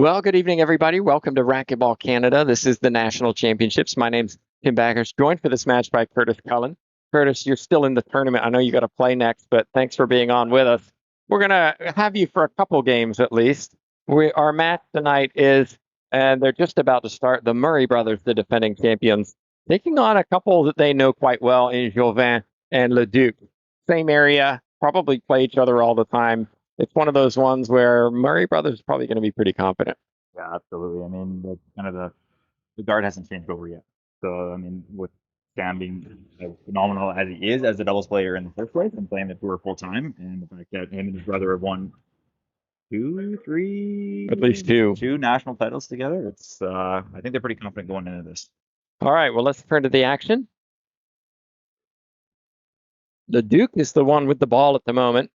Well, good evening, everybody. Welcome to Racquetball Canada. This is the National Championships. My name's Tim Baggers, joined for this match by Curtis Cullen. Curtis, you're still in the tournament. I know you got to play next, but thanks for being on with us. We're going to have you for a couple games at least. Our match tonight is, and they're just about to start, the Murray brothers, the defending champions, taking on a couple that they know quite well in Jauvin and Leduc. Same area, probably play each other all the time. It's one of those ones where Murray brothers is probably going to be pretty confident. Yeah, absolutely. I mean, the guard hasn't changed over yet. So I mean, with Sam being as phenomenal as he is as a doubles player in the first place and playing the tour full time, and the fact that him and his brother have won two, three, At least two. two national titles together, it's I think they're pretty confident going into this. All right, well, let's turn to the action. The Duke is the one with the ball at the moment.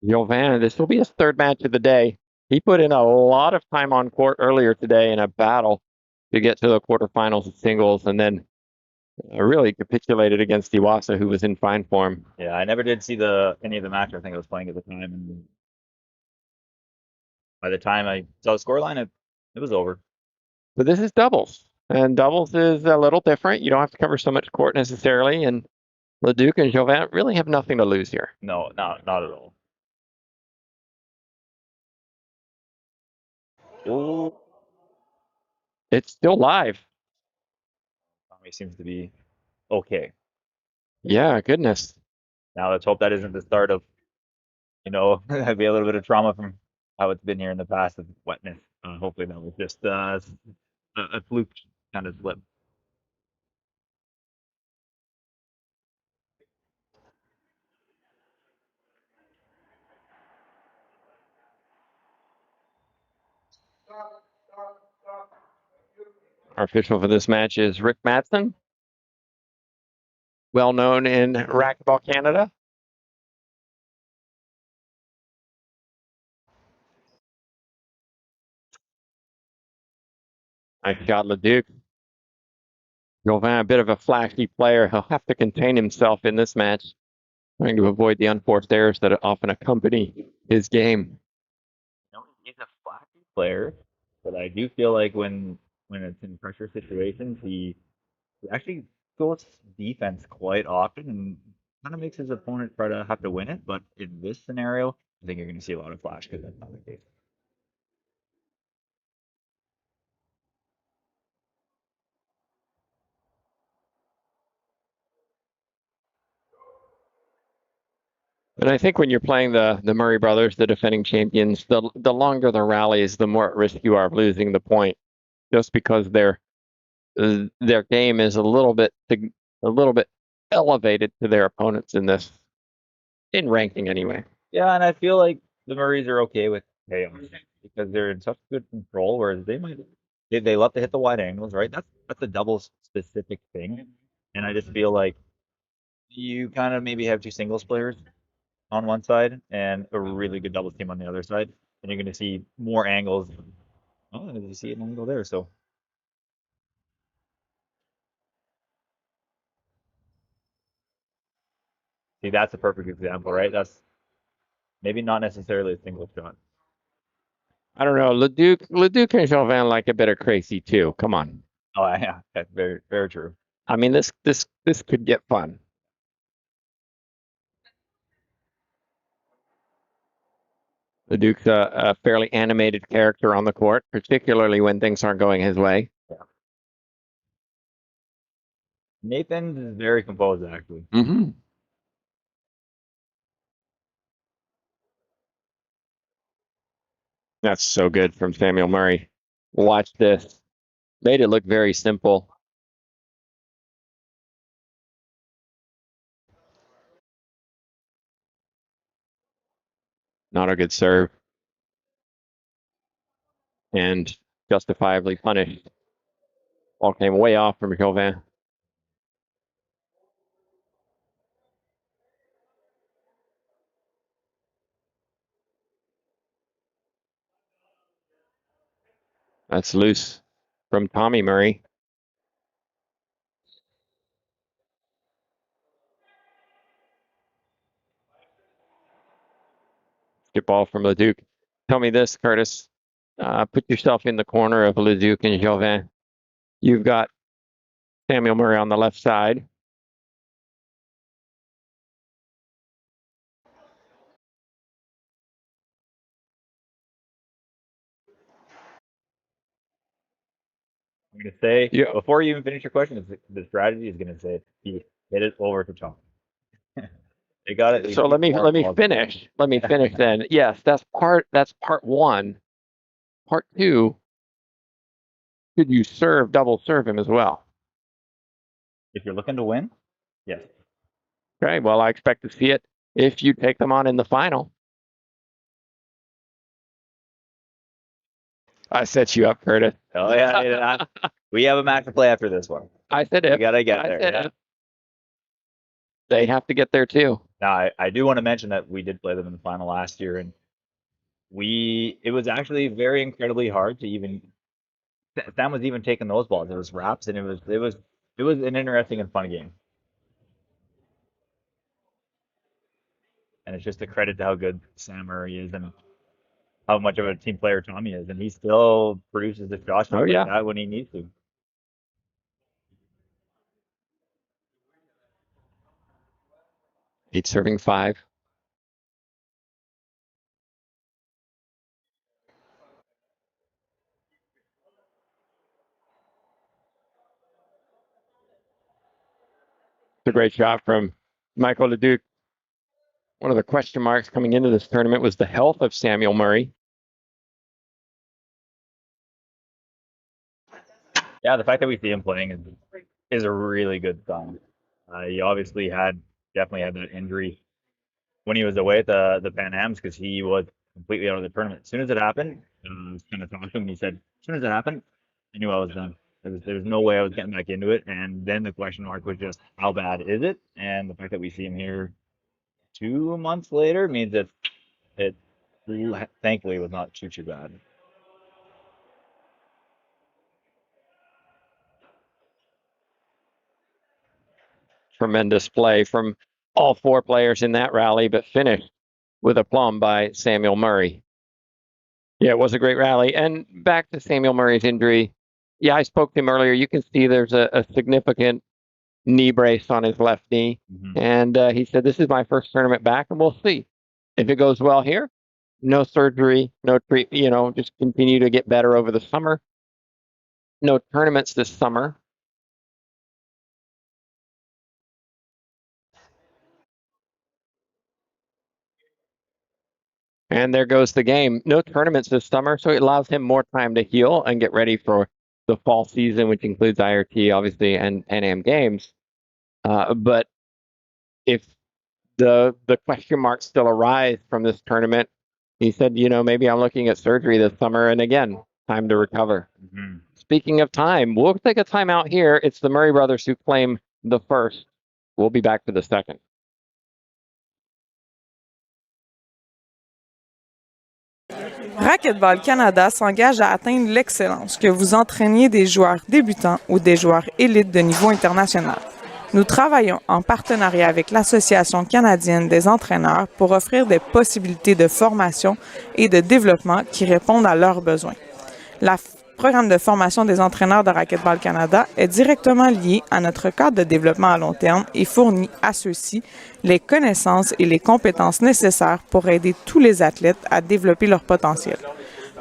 Jauvin, this will be his third match of the day. He put in a lot of time on court earlier today in a battle to get to the quarterfinals of singles, and then really capitulated against Iwasa, who was in fine form. Yeah, I never did see any of the match. I think I was playing at the time, and by the time I saw the scoreline, it was over. But this is doubles, and doubles is a little different. You don't have to cover so much court necessarily, and Leduc and Jauvin really have nothing to lose here. No, not at all. Oh, It's still live. Tommy seems to be okay. Yeah, goodness. Now let's hope that isn't the start of, maybe a little bit of trauma from how it's been here in the past of wetness. Hopefully that was just a fluke kind of slip. Our official for this match is Rick Matson, well known in Racquetball Canada. Nice shot, Leduc. Jauvin, a bit of a flashy player. He'll have to contain himself in this match, trying to avoid the unforced errors that often accompany his game. He's a flashy player, but I do feel like when it's in pressure situations, he actually goes defense quite often and kind of makes his opponent try to have to win it. But in this scenario, I think you're going to see a lot of flash because that's not the case. And I think when you're playing the Murray brothers, the defending champions, the longer the rallies, the more at risk you are of losing the point, just because their game is a little bit elevated to their opponents in ranking anyway. Yeah, and I feel like the Murrays are okay with chaos because they're in such good control. Whereas they love to hit the wide angles, right? That's a doubles specific thing, and I just feel like you kind of maybe have two singles players on one side and a really good doubles team on the other side, and you're going to see more angles. Oh, you see an angle there, so. See, that's a perfect example, right? That's maybe not necessarily a single shot. I don't know. Leduc and Jauvin like a bit of crazy too. Come on. Oh, yeah, that's very, very true. I mean, this could get fun. Leduc's a fairly animated character on the court, particularly when things aren't going his way. Yeah. Nathan is very composed, actually. Mm-hmm. That's so good from Samuel Murray. Watch this. Made it look very simple. Not a good serve. And justifiably punished. Ball came way off from Jauvin. That's loose from Tommy Murray. Good ball from Leduc. Tell me this, Curtis. Put yourself in the corner of Leduc and Jauvin. You've got Samuel Murray on the left side. I'm going to say, before you even finish your question, the strategy is going to say, hit it over to Tom. They got it. So let me finish. Let me finish then. Yes, that's part one. Part two, could you double serve him as well? If you're looking to win, yes. Okay, well, I expect to see it if you take them on in the final. I set you up, Curtis. Oh, yeah. We have a match to play after this one. I said it. We got to get there. Yeah. They have to get there too. Now, I do want to mention that we did play them in the final last year, and it was actually very incredibly hard to even. Sam was even taking those balls. It was wraps, and it was an interesting and fun game. And it's just a credit to how good Sam Murray is and how much of a team player Tommy is, and he still produces the shots like that when he needs to. He's serving 5. It's a great shot from Michael Leduc. One of the question marks coming into this tournament was the health of Samuel Murray. Yeah, the fact that we see him playing is a really good sign. He obviously definitely had that injury when he was away at the Pan Ams because he was completely out of the tournament. As soon as it happened, I was kind of talking to him. He said, as soon as it happened, I knew I was done. There was no way I was getting back into it. And then the question mark was just, how bad is it? And the fact that we see him here 2 months later means that it thankfully was not too bad. Tremendous play from all 4 players in that rally, but finished with a plum by Samuel Murray. Yeah, it was a great rally. And back to Samuel Murray's injury. Yeah, I spoke to him earlier. You can see there's a significant knee brace on his left knee. Mm-hmm. And he said, this is my first tournament back, and we'll see. If it goes well here, no surgery, no treatment, just continue to get better over the summer. No tournaments this summer. And there goes the game. No tournaments this summer, so it allows him more time to heal and get ready for the fall season, which includes IRT, obviously, and Pan Am Games. But if the question marks still arise from this tournament, he said, maybe I'm looking at surgery this summer, and again, time to recover. Mm-hmm. Speaking of time, we'll take a time out here. It's the Murray brothers who claim the first. We'll be back for the second. Racquetball Canada s'engage à atteindre l'excellence, que vous entraîniez des joueurs débutants ou des joueurs élites de niveau international. Nous travaillons en partenariat avec l'Association canadienne des entraîneurs pour offrir des possibilités de formation et de développement qui répondent à leurs besoins. Le programme de formation des entraîneurs de Racquetball Canada est directement lié à notre cadre de développement à long terme et fournit à ceux-ci les connaissances et les compétences nécessaires pour aider tous les athlètes à développer leur potentiel.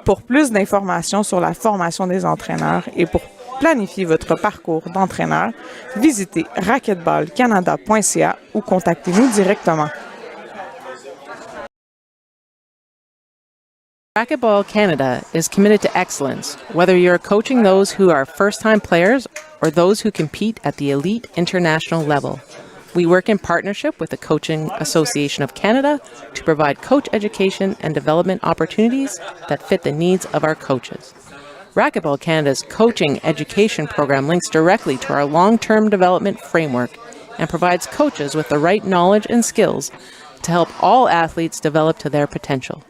Pour plus d'informations sur la formation des entraîneurs et pour planifier votre parcours d'entraîneur, visitez racquetballcanada.ca ou contactez-nous directement. Racquetball Canada is committed to excellence, whether you're coaching those who are first-time players or those who compete at the elite international level. We work in partnership with the Coaching Association of Canada to provide coach education and development opportunities that fit the needs of our coaches. Racquetball Canada's coaching education program links directly to our long-term development framework and provides coaches with the right knowledge and skills to help all athletes develop to their potential.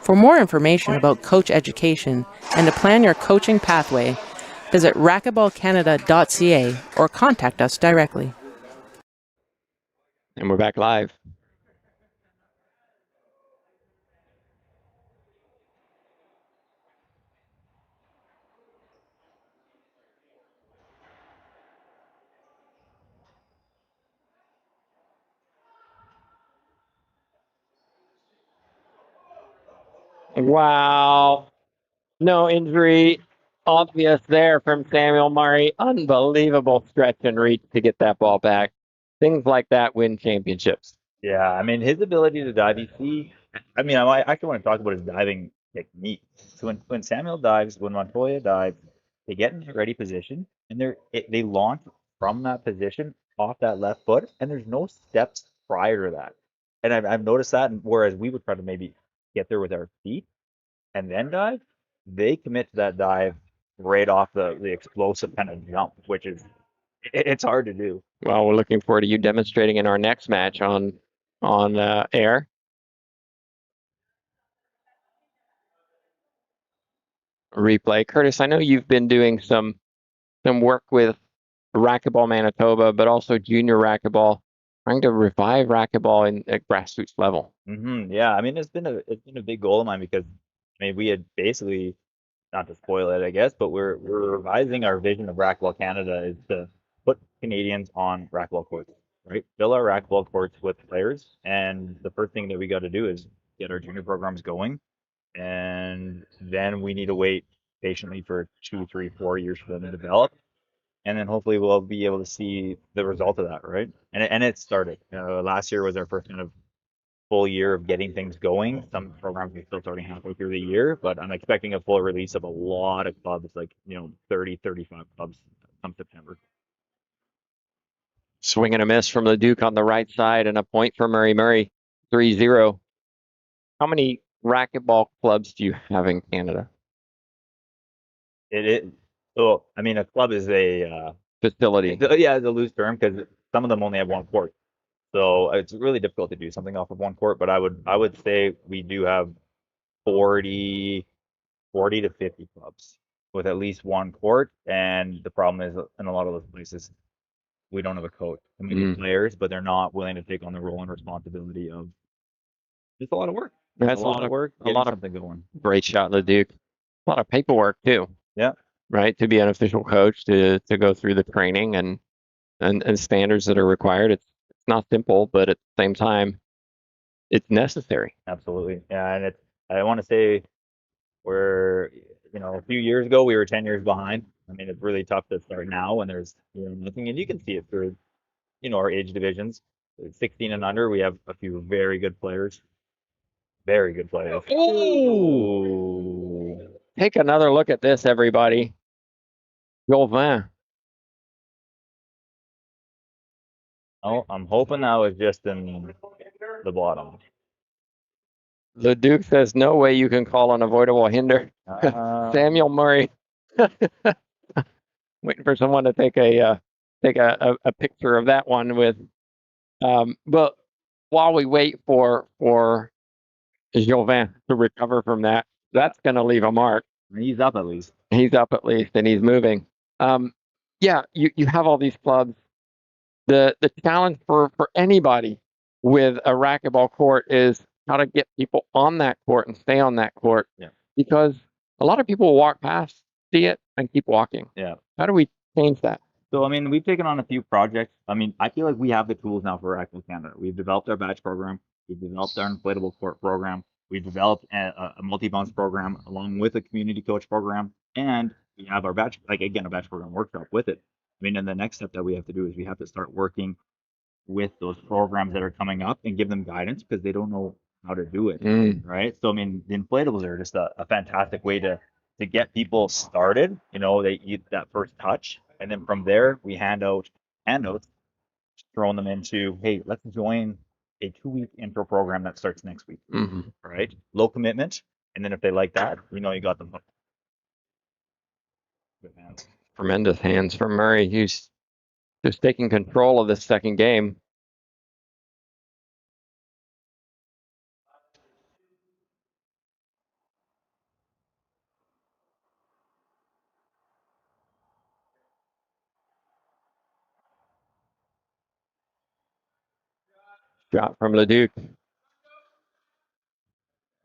For more information about coach education and to plan your coaching pathway, visit racquetballcanada.ca or contact us directly. And we're back live. Wow. No injury obvious there from Samuel Murray. Unbelievable stretch and reach to get that ball back. Things like that win championships. Yeah, I mean his ability to dive. You see, I mean, I actually want to talk about his diving technique. So when Samuel dives, when Montoya dives, they get in a ready position and they launch from that position off that left foot, and there's no steps prior to that. And I've noticed that, and whereas we would try to maybe get there with our feet and then dive, they commit to that dive right off the explosive kind of jump, which is it's hard to do. Well, we're looking forward to you demonstrating in our next match on air. Replay. Curtis, I know you've been doing some work with Racquetball Manitoba, but also junior racquetball, trying to revive racquetball at grassroots level. Yeah, I mean it's been a big goal of mine because I mean we had basically, not to spoil it, I guess, but we're revising our vision of Racquetball Canada is to put Canadians on racquetball courts, right? Fill our racquetball courts with players, and the first thing that we got to do is get our junior programs going, and then we need to wait patiently for 2, 3, 4 years for them to develop, and then hopefully we'll be able to see the result of that, right? And it started. Last year was our first kind of full year of getting things going. Some programs are still starting halfway through the year, but I'm expecting a full release of a lot of clubs, like 30, 35 clubs come September. Swing and a miss from Leduc on the right side, and a point for Murray. Murray, 3-0. How many racquetball clubs do you have in Canada? So I mean, a club is a Facility. yeah, it's a loose term because some of them only have one court. So it's really difficult to do something off of one court, but I would say we do have 40 to 50 clubs with at least one court. And the problem is in a lot of those places, we don't have a coach. I mean, we have players, but they're not willing to take on the role and responsibility of it's a lot of work. That's a lot of work. A lot of something going. Great shot, Leduc. A lot of paperwork too. Yeah. Right, to be an official coach, to go through the training and standards that are required. It's not simple, but at the same time, it's necessary. Absolutely. Yeah, and I want to say we're a few years ago we were 10 years behind. I mean, it's really tough to start now when there's nothing, and you can see it through our age divisions. 16 and under, we have a few very good players. Very good players. Ooh. Take another look at this, everybody. Jauvin. Oh, I'm hoping that was just in the bottom. Leduc says no way you can call an avoidable hinder. Samuel Murray. Waiting for someone to take a picture of that one with. But while we wait for Jauvin to recover from that, that's going to leave a mark. He's up at least. He's up at least, and he's moving. Yeah, you have all these clubs. The challenge for anybody with a racquetball court is how to get people on that court and stay on that court. Yeah. Because a lot of people walk past, see it, and keep walking. Yeah. How do we change that? So, I mean, we've taken on a few projects. I mean, I feel like we have the tools now for Racquetball Canada. We've developed our batch program. We've developed our inflatable court program. We've developed a multi-bounce program along with a community coach program. And we have our batch, a batch program workshop with it. I mean, and the next step that we have to do is we have to start working with those programs that are coming up and give them guidance because they don't know how to do it, right? So, I mean, the inflatables are just a fantastic way to get people started. They eat that first touch. And then from there, we hand out handouts, throwing them into, hey, let's join a 2-week intro program that starts next week, right? Low commitment. And then if they like that, you got them hooked. Good hands. Tremendous hands from Murray. He's just taking control of this second game. Shot from Leduc.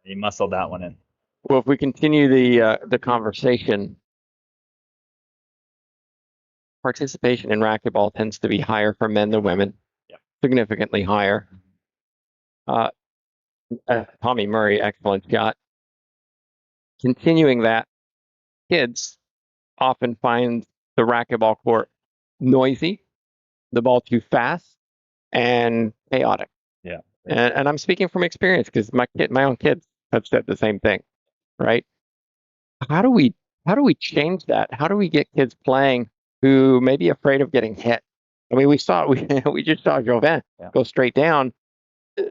He muscled that one in. Well, if we continue the conversation, participation in racquetball tends to be higher for men than women. Yeah. Significantly higher. Tommy Murray, excellent shot. continuing that, kids often find the racquetball court noisy, the ball too fast, and chaotic. Yeah. And I'm speaking from experience because my own kids have said the same thing, right? How do we change that? How do we get kids playing who may be afraid of getting hit? I mean, we just saw Jauvin go straight down.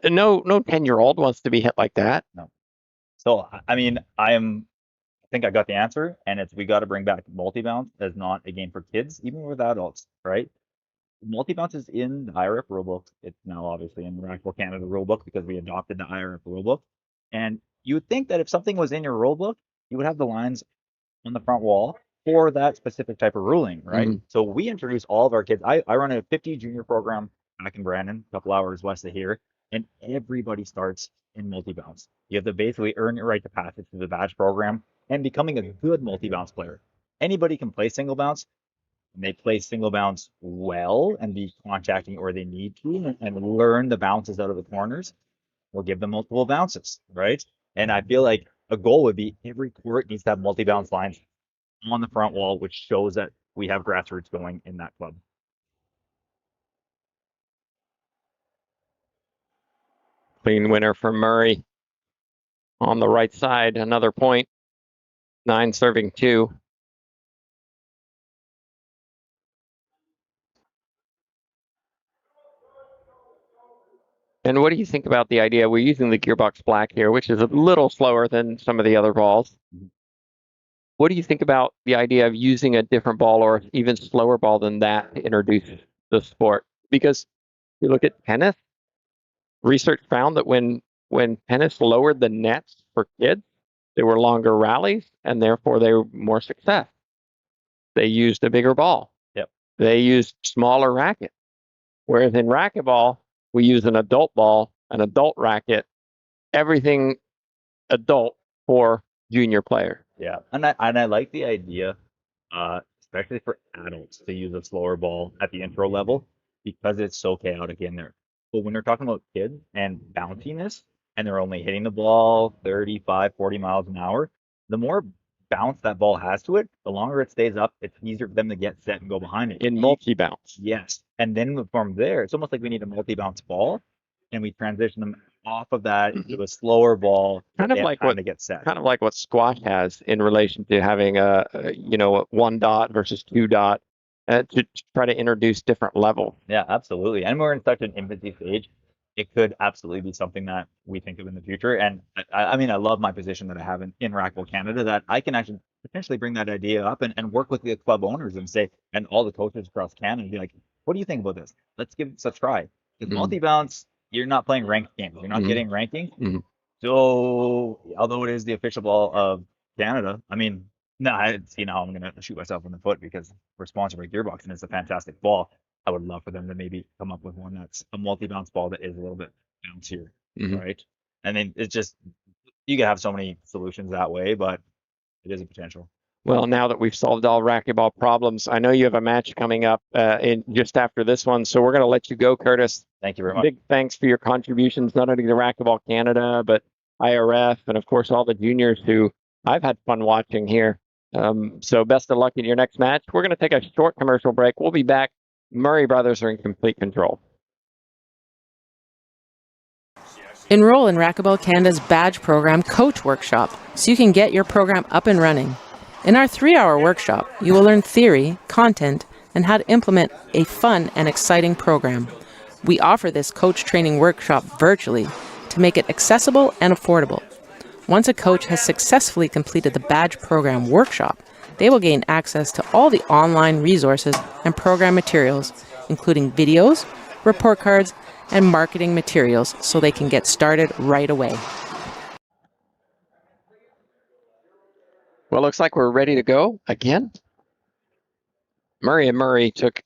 No 10-year-old wants to be hit like that. No. So I mean, I think I got the answer, and it's we got to bring back multi-bounce as not a game for kids, even with adults, right? Multi-bounce is in the IRF rulebook. It's now obviously in the Racquetball Canada rulebook because we adopted the IRF rulebook. And you would think that if something was in your rulebook, you would have the lines on the front wall for that specific type of ruling, right? Mhm. So we introduce all of our kids. I run a 50 junior program back in Brandon, a couple hours west of here, and everybody starts in multi-bounce. You have to basically earn your right to pass it through the badge program and becoming a good multi-bounce player. Anybody can play single bounce. And they play single bounce well and be contacting or they need to and learn the bounces out of the corners. We'll give them multiple bounces, right? And I feel like a goal would be every court needs to have multi-bounce lines on the front wall, which shows that we have grassroots going in that club. Clean winner for Murray on the right side. Another point. 9 serving 2. And what do you think about the idea? We're using the gearbox black here, which is a little slower than some of the other balls. What do you think about the idea of using a different ball or even slower ball than that to introduce the sport? Because you look at tennis, research found that when tennis lowered the nets for kids, there were longer rallies and therefore they were more success. They used a bigger ball. Yep. They used smaller racket. Whereas in racquetball, we use an adult ball, an adult racket, everything adult for junior player. Yeah, and I like the idea, especially for adults, to use a slower ball at the intro level because it's so chaotic in there. But when they're talking about kids and bounciness, and they're only hitting the ball 35, 40 miles an hour, the more bounce that ball has to it, the longer it stays up, it's easier for them to get set and go behind it. In multi-bounce. Yes. And then from there, it's almost like we need a multi-bounce ball, and we transition them off of that into a slower ball. Kind of like what to get set. Kind of like what squash has in relation to having a 1 dot versus 2 dot to try to introduce different levels. Yeah, absolutely. And we're in such an infancy stage. It could absolutely be something that we think of in the future. And I mean, I love my position that I have in Racquetball Canada, that I can actually potentially bring that idea up and work with the club owners and say, and all the coaches across Canada, be like, what do you think about this? Let's give this a try. Because multi-bounce, you're not playing ranked games. You're not getting ranking. So, although it is the official ball of Canada, I mean, no, I see now I'm going to shoot myself in the foot because we're sponsored by Gearbox and it's a fantastic ball. I would love for them to maybe come up with one that's a multi-bounce ball that is a little bit bouncier, right? I mean, it's just, you can have so many solutions that way, but it is a potential. Well, now that we've solved all racquetball problems, I know you have a match coming up in just after this one, so we're going to let you go, Curtis. Thank you very much. Big thanks for your contributions, not only to Racquetball Canada, but IRF, and of course all the juniors who I've had fun watching here. So best of luck in your next match. We're going to take a short commercial break. We'll be back. Murray brothers are in complete control. Enroll in Racquetball Canada's badge program Coach Workshop so you can get your program up and running. In our 3-hour workshop, you will learn theory, content, and how to implement a fun and exciting program. We offer this coach training workshop virtually to make it accessible and affordable. Once a coach has successfully completed the badge program workshop, they will gain access to all the online resources and program materials, including videos, report cards, and marketing materials so they can get started right away. Well, looks like we're ready to go again. Murray took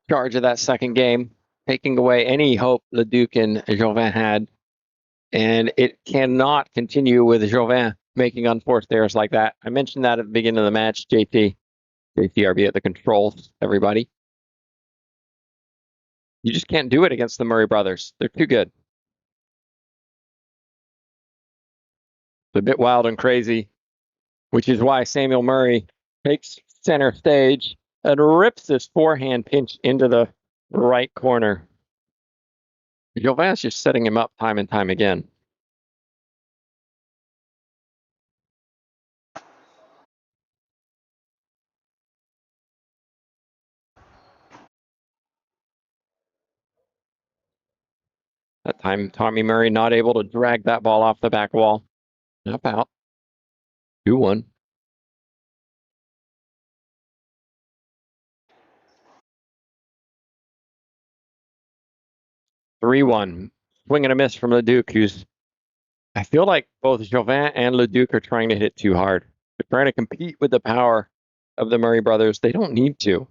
charge of that second game, taking away any hope Leduc and Jauvin had. And it cannot continue with Jauvin making unforced errors like that. I mentioned that at the beginning of the match, JTRB at the controls, everybody. You just can't do it against the Murray brothers. They're too good. It's a bit wild and crazy, which is why Samuel Murray takes center stage and rips this forehand pinch into the right corner. Jauvin's just setting him up time and time again. That time, Tommy Murray not able to drag that ball off the back wall. Up out. 2-1. Three-one. Swing and a miss from Leduc, who's... I feel like both Jauvin and Leduc are trying to hit too hard. They're trying to compete with the power of the Murray brothers. They don't need to.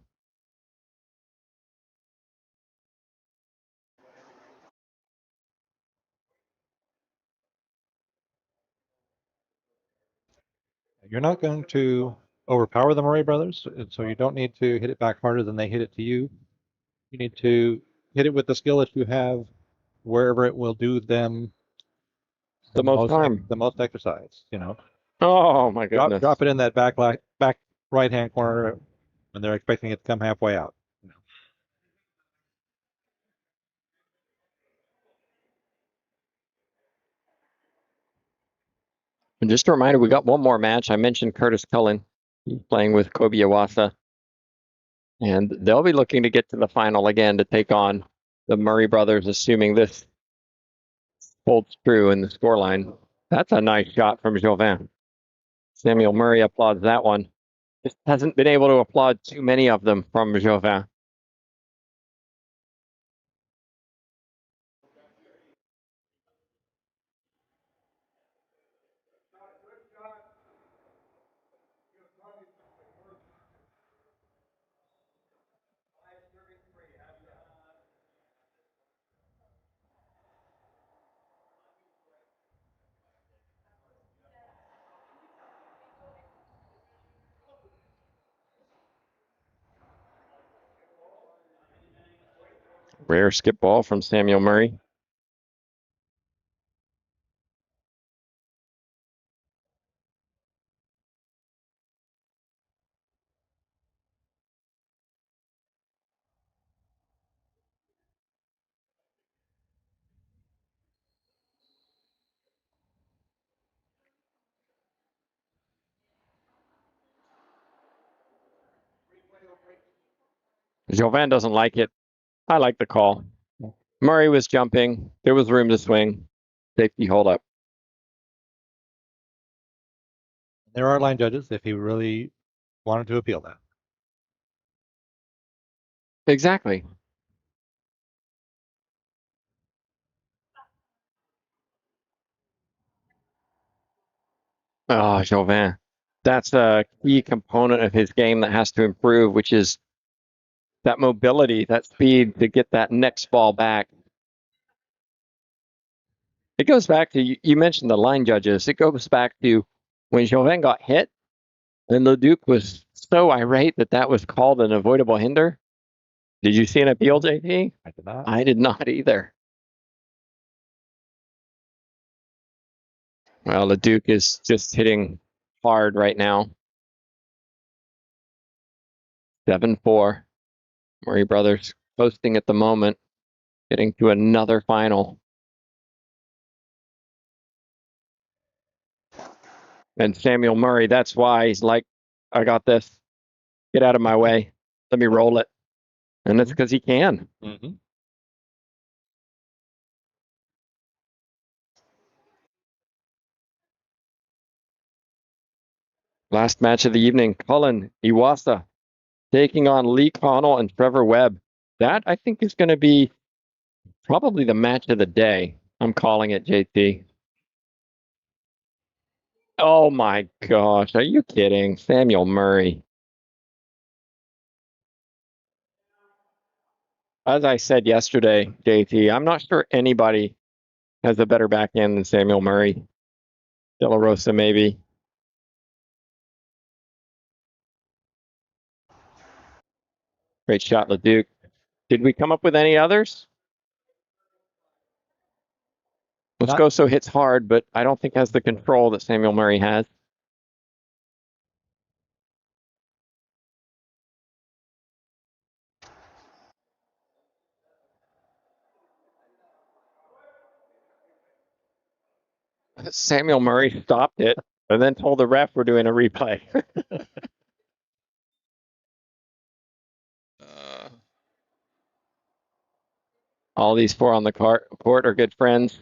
You're not going to overpower the Murray brothers, so you don't need to hit it back harder than they hit it to you. You need to hit it with the skill that you have wherever it will do them The most harm. the most exercise, Oh, my goodness. Drop it in that back right-hand corner when they're expecting it to come halfway out. And just a reminder, we got one more match. I mentioned Curtis Cullen. He's playing with Kobe Iwasa. And they'll be looking to get to the final again to take on the Murray brothers, assuming this holds true in the scoreline. That's a nice shot from Jauvin. Samuel Murray applauds that one. Just hasn't been able to applaud too many of them from Jauvin. Rare skip ball from Samuel Murray. Jauvin doesn't like it. I like the call. Murray was jumping. There was room to swing. Safety hold up. There are line judges if he really wanted to appeal that. Exactly. Oh, Jauvin. That's a key component of his game that has to improve, which is that mobility, that speed to get that next ball back. It goes back to, you mentioned the line judges. It goes back to when Jauvin got hit and Leduc was so irate that that was called an avoidable hinder. Did you see an appeal, JT? I did not. I did not either. Well, Leduc is just hitting hard right now. 7-4. Murray brothers posting at the moment, getting to another final. And Samuel Murray, that's why he's like, I got this. Get out of my way. Let me roll it. And that's because he can. Mm-hmm. Last match of the evening, Cullen Iwasa taking on Lee Connell and Trevor Webb. That, I think, is going to be probably the match of the day. I'm calling it, JT. Oh my gosh, are you kidding? Samuel Murray. As I said yesterday, JT, I'm not sure anybody has a better backhand than Samuel Murray. De La Rosa, maybe. Great shot, Leduc. Did we come up with any others? Moscoso hits hard, but I don't think has the control that Samuel Murray has. Samuel Murray stopped it and then told the ref we're doing a replay. All these four on the court are good friends.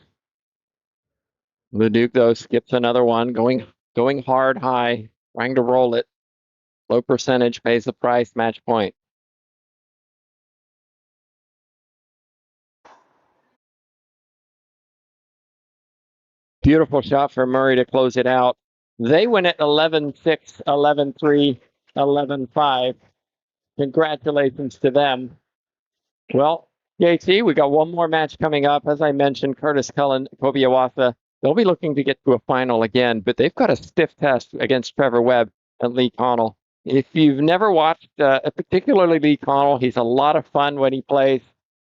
Leduc, though, skips another one, going hard high, trying to roll it. Low percentage pays the price, match point. Beautiful shot for Murray to close it out. They win it 11-6, 11-3, 11-5. Congratulations to them. Well, JT, we got one more match coming up. As I mentioned, Curtis Cullen, Kobe Iwasa, they'll be looking to get to a final again, but they've got a stiff test against Trevor Webb and Lee Connell. If you've never watched, particularly Lee Connell, he's a lot of fun when he plays,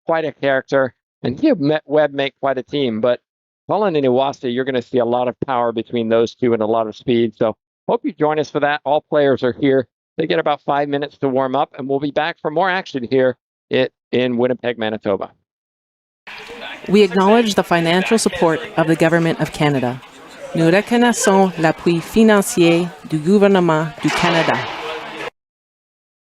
quite a character, and he and Webb make quite a team. But Cullen and Iwasa, you're going to see a lot of power between those two and a lot of speed. So hope you join us for that. All players are here. They get about 5 minutes to warm up, and we'll be back for more action here in Winnipeg, Manitoba. We acknowledge the financial support of the Government of Canada. Nous reconnaissons l'appui financier du gouvernement du Canada.